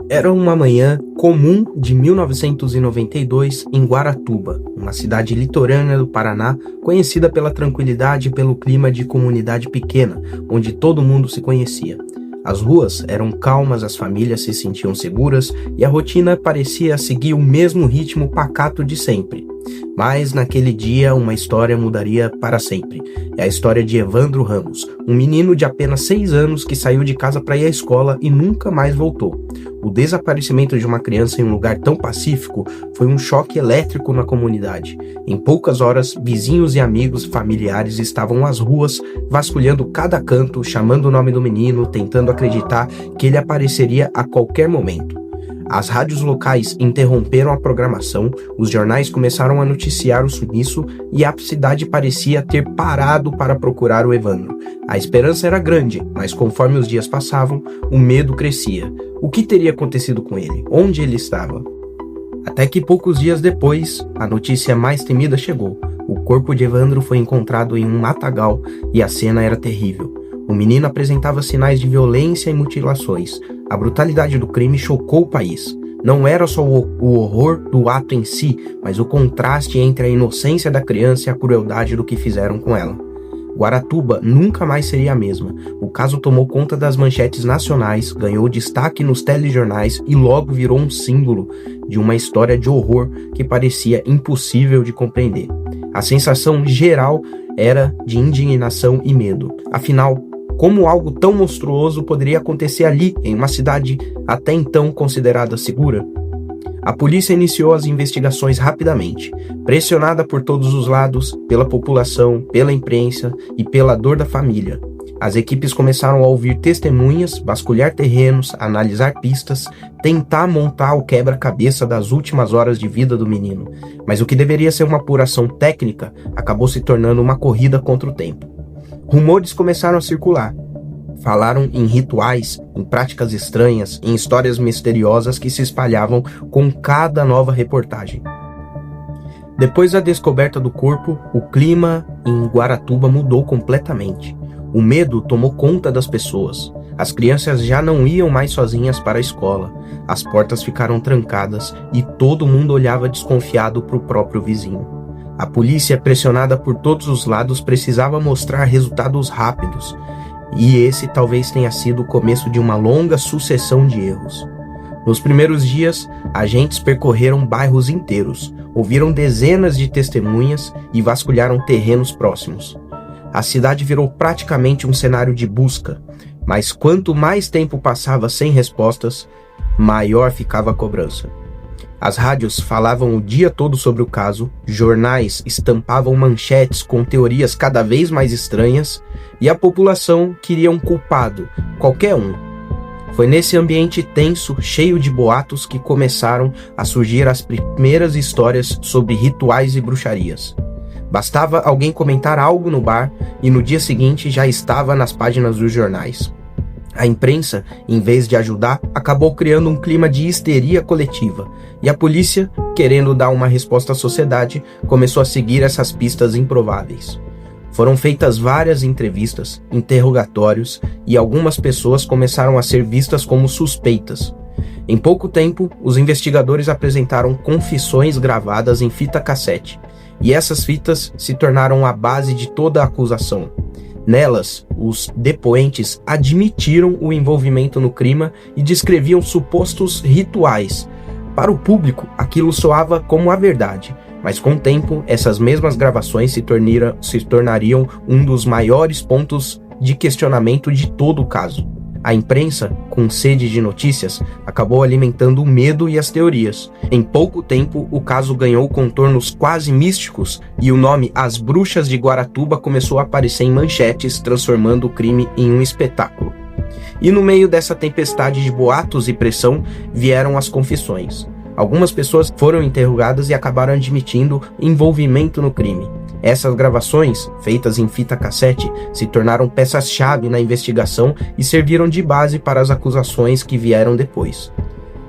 Era uma manhã comum de 1992 em Guaratuba, uma cidade litorânea do Paraná, conhecida pela tranquilidade e pelo clima de comunidade pequena, onde todo mundo se conhecia. As ruas eram calmas, as famílias se sentiam seguras e a rotina parecia seguir o mesmo ritmo pacato de sempre. Mas naquele dia uma história mudaria para sempre. É a história de Evandro Ramos, um menino de apenas 6 anos que saiu de casa para ir à escola e nunca mais voltou. O desaparecimento de uma criança em um lugar tão pacífico foi um choque elétrico na comunidade. Em poucas horas, vizinhos e amigos familiares estavam às ruas, vasculhando cada canto, chamando o nome do menino, tentando acreditar que ele apareceria a qualquer momento. As rádios locais interromperam a programação, os jornais começaram a noticiar o sumiço e a cidade parecia ter parado para procurar o Evandro. A esperança era grande, mas conforme os dias passavam, o medo crescia. O que teria acontecido com ele? Onde ele estava? Até que poucos dias depois, a notícia mais temida chegou. O corpo de Evandro foi encontrado em um matagal e a cena era terrível. O menino apresentava sinais de violência e mutilações. A brutalidade do crime chocou o país. Não era só o horror do ato em si, mas o contraste entre a inocência da criança e a crueldade do que fizeram com ela. Guaratuba nunca mais seria a mesma. O caso tomou conta das manchetes nacionais, ganhou destaque nos telejornais e logo virou um símbolo de uma história de horror que parecia impossível de compreender. A sensação geral era de indignação e medo. Afinal, como algo tão monstruoso poderia acontecer ali, em uma cidade até então considerada segura? A polícia iniciou as investigações rapidamente, pressionada por todos os lados, pela população, pela imprensa e pela dor da família. As equipes começaram a ouvir testemunhas, vasculhar terrenos, analisar pistas, tentar montar o quebra-cabeça das últimas horas de vida do menino. Mas o que deveria ser uma apuração técnica acabou se tornando uma corrida contra o tempo. Rumores começaram a circular. Falaram em rituais, em práticas estranhas, em histórias misteriosas que se espalhavam com cada nova reportagem. Depois da descoberta do corpo, o clima em Guaratuba mudou completamente. O medo tomou conta das pessoas. As crianças já não iam mais sozinhas para a escola. As portas ficaram trancadas e todo mundo olhava desconfiado para o próprio vizinho. A polícia, pressionada por todos os lados, precisava mostrar resultados rápidos. E esse talvez tenha sido o começo de uma longa sucessão de erros. Nos primeiros dias, agentes percorreram bairros inteiros, ouviram dezenas de testemunhas e vasculharam terrenos próximos. A cidade virou praticamente um cenário de busca, mas quanto mais tempo passava sem respostas, maior ficava a cobrança. As rádios falavam o dia todo sobre o caso, jornais estampavam manchetes com teorias cada vez mais estranhas e a população queria um culpado, qualquer um. Foi nesse ambiente tenso, cheio de boatos, que começaram a surgir as primeiras histórias sobre rituais e bruxarias. Bastava alguém comentar algo no bar e no dia seguinte já estava nas páginas dos jornais. A imprensa, em vez de ajudar, acabou criando um clima de histeria coletiva, e a polícia, querendo dar uma resposta à sociedade, começou a seguir essas pistas improváveis. Foram feitas várias entrevistas, interrogatórios, e algumas pessoas começaram a ser vistas como suspeitas. Em pouco tempo, os investigadores apresentaram confissões gravadas em fita cassete, e essas fitas se tornaram a base de toda a acusação. Nelas, os depoentes admitiram o envolvimento no crime e descreviam supostos rituais. Para o público, aquilo soava como a verdade, mas com o tempo, essas mesmas gravações se tornariam um dos maiores pontos de questionamento de todo o caso. A imprensa, com sede de notícias, acabou alimentando o medo e as teorias. Em pouco tempo, o caso ganhou contornos quase místicos e o nome As Bruxas de Guaratuba começou a aparecer em manchetes, transformando o crime em um espetáculo. E no meio dessa tempestade de boatos e pressão, vieram as confissões. Algumas pessoas foram interrogadas e acabaram admitindo envolvimento no crime. Essas gravações, feitas em fita cassete, se tornaram peças-chave na investigação e serviram de base para as acusações que vieram depois.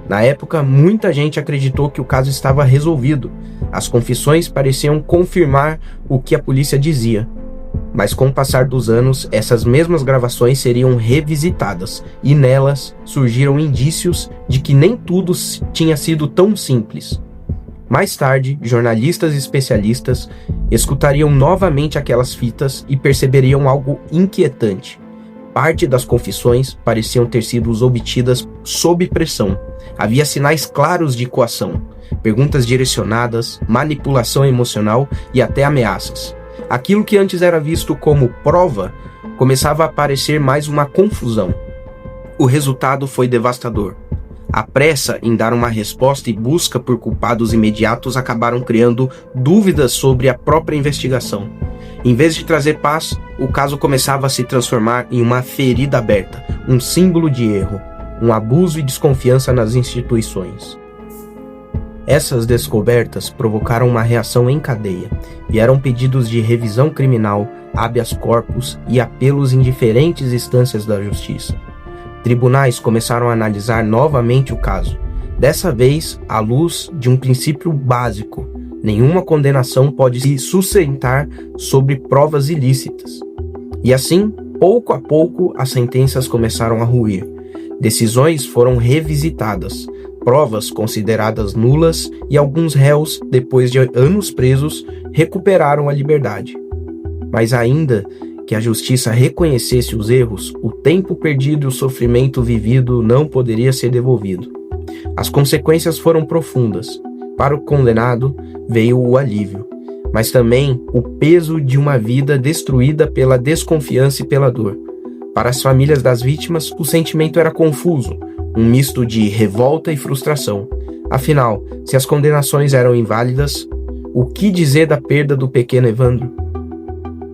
Na época, muita gente acreditou que o caso estava resolvido. As confissões pareciam confirmar o que a polícia dizia. Mas com o passar dos anos, essas mesmas gravações seriam revisitadas, e nelas surgiram indícios de que nem tudo tinha sido tão simples. Mais tarde, jornalistas e especialistas escutariam novamente aquelas fitas e perceberiam algo inquietante. Parte das confissões pareciam ter sido obtidas sob pressão. Havia sinais claros de coação, perguntas direcionadas, manipulação emocional e até ameaças. Aquilo que antes era visto como prova começava a parecer mais uma confusão. O resultado foi devastador. A pressa em dar uma resposta e busca por culpados imediatos acabaram criando dúvidas sobre a própria investigação. Em vez de trazer paz, o caso começava a se transformar em uma ferida aberta, um símbolo de erro, um abuso e desconfiança nas instituições. Essas descobertas provocaram uma reação em cadeia. Vieram pedidos de revisão criminal, habeas corpus e apelos em diferentes instâncias da justiça. Tribunais começaram a analisar novamente o caso, dessa vez à luz de um princípio básico: nenhuma condenação pode se sustentar sobre provas ilícitas. E assim, pouco a pouco, as sentenças começaram a ruir. Decisões foram revisitadas, provas consideradas nulas e alguns réus, depois de anos presos, recuperaram a liberdade. Mas ainda que a justiça reconhecesse os erros, o tempo perdido e o sofrimento vivido não poderia ser devolvido. As consequências foram profundas. Para o condenado veio o alívio, mas também o peso de uma vida destruída pela desconfiança e pela dor. Para as famílias das vítimas, o sentimento era confuso, um misto de revolta e frustração. Afinal, se as condenações eram inválidas, o que dizer da perda do pequeno Evandro?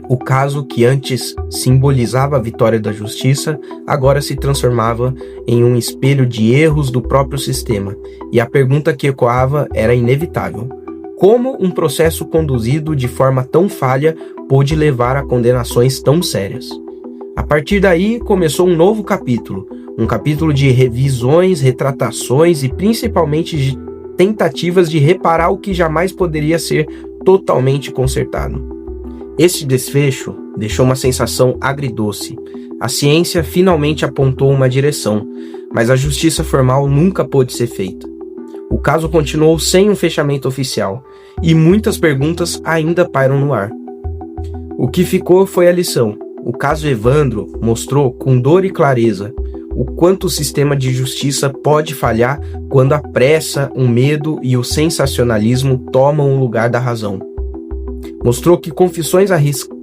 O caso que antes simbolizava a vitória da justiça, agora se transformava em um espelho de erros do próprio sistema, e a pergunta que ecoava era inevitável: como um processo conduzido de forma tão falha pôde levar a condenações tão sérias? A partir daí começou um novo capítulo, um capítulo de revisões, retratações e principalmente de tentativas de reparar o que jamais poderia ser totalmente consertado. Este desfecho deixou uma sensação agridoce. A ciência finalmente apontou uma direção, mas a justiça formal nunca pôde ser feita. O caso continuou sem um fechamento oficial, e muitas perguntas ainda pairam no ar. O que ficou foi a lição. O caso Evandro mostrou com dor e clareza o quanto o sistema de justiça pode falhar quando a pressa, o medo e o sensacionalismo tomam o lugar da razão. Mostrou que confissões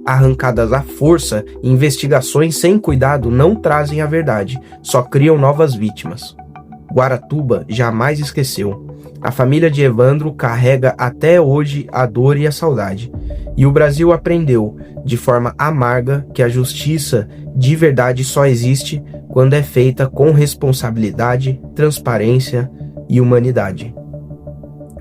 arrancadas à força e investigações sem cuidado não trazem a verdade, só criam novas vítimas. Guaratuba jamais esqueceu. A família de Evandro carrega até hoje a dor e a saudade. E o Brasil aprendeu, de forma amarga, que a justiça de verdade só existe quando é feita com responsabilidade, transparência e humanidade.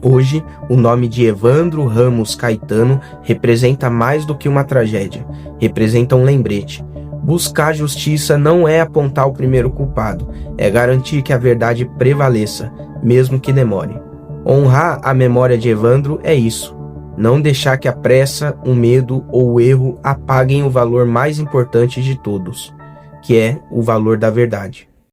Hoje, o nome de Evandro Ramos Caetano representa mais do que uma tragédia, representa um lembrete. Buscar justiça não é apontar o primeiro culpado, é garantir que a verdade prevaleça, mesmo que demore. Honrar a memória de Evandro é isso, não deixar que a pressa, o medo ou o erro apaguem o valor mais importante de todos, que é o valor da verdade.